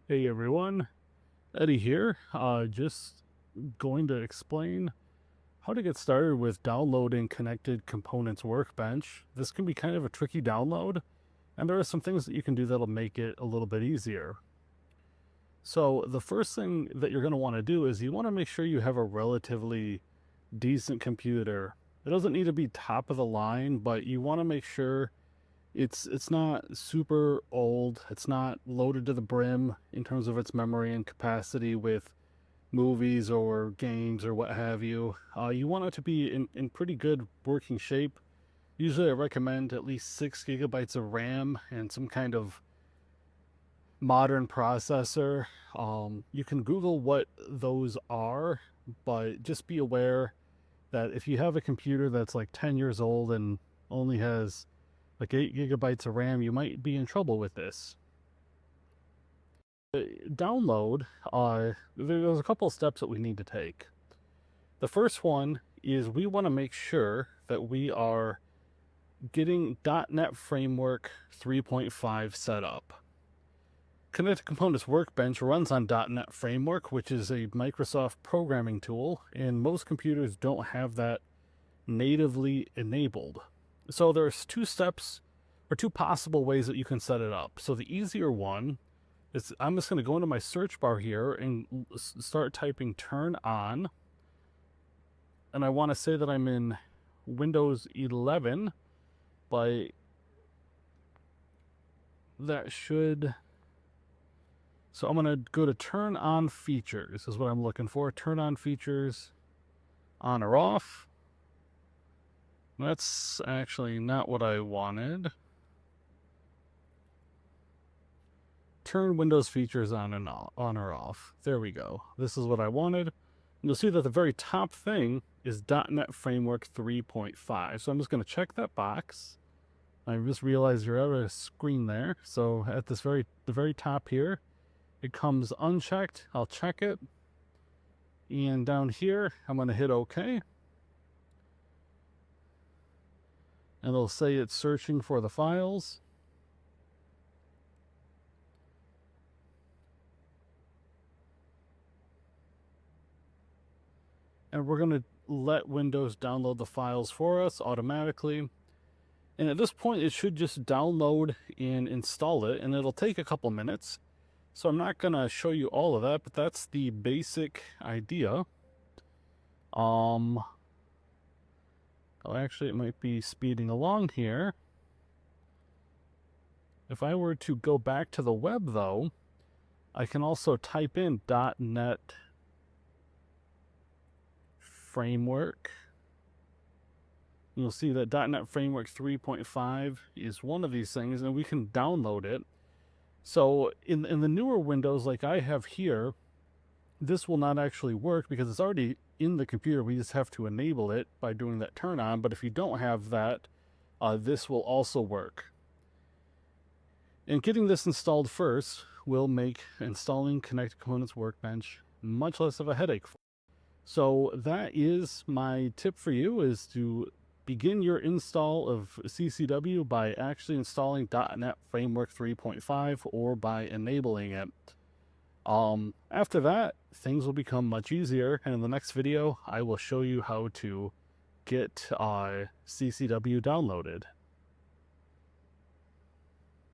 Hey everyone, Eddie here. Just going to explain how to get started with downloading Connected Components Workbench. This can be kind of a tricky download, and there are some things that you can do that'll make it a little bit easier. So the first thing that you're going to want to do is you want to make sure you have a relatively decent computer. It doesn't need to be top of the line, but you want to make sure it's not super old. It's not loaded to the brim in terms of its memory and capacity with movies or games or what have you. You want it to be in pretty good working shape. Usually I recommend at least 6 gigabytes of RAM and some kind of modern processor. You can Google what those are, but just be aware that if you have a computer that's like 10 years old and only has like 8 gigabytes of RAM, you might be in trouble with this. Download, there's a couple of steps that we need to take. The first one is we want to make sure that we are getting .NET Framework 3.5 set up. Connected Components Workbench runs on .NET Framework, which is a Microsoft programming tool, and most computers don't have that natively enabled. So there's two steps or two possible ways that you can set it up. So the easier one is I'm just going to go into my search bar here and start typing turn on. And I want to say that I'm in Windows 11, but that should... So I'm going to go to turn on features is what I'm looking for. Turn on features, on or off. That's actually not what I wanted. Turn Windows features on or off. There we go. This is what I wanted. And you'll see that the very top thing is .NET Framework 3.5. So I'm just going to check that box. I just realized you're at a screen there. So at the very top here, it comes unchecked. I'll check it. And down here, I'm going to hit OK. And it'll say it's searching for the files. And we're going to let Windows download the files for us automatically. And at this point, it should just download and install it, and it'll take a couple minutes. So I'm not going to show you all of that, but that's the basic idea. Oh, actually, it might be speeding along here. If I were to go back to the web, though, I can also type in .NET Framework. You'll see that .NET Framework 3.5 is one of these things, and we can download it. So in the newer Windows like I have here, this will not actually work because it's already in the computer. We just have to enable it by doing that turn on. But if you don't have that, this will also work. And getting this installed first will make installing Connected Components Workbench much less of a headache. So that is my tip for you, is to begin your install of CCW by actually installing .NET Framework 3.5 or by enabling it. After that, things will become much easier, and in the next video, I will show you how to get CCW downloaded.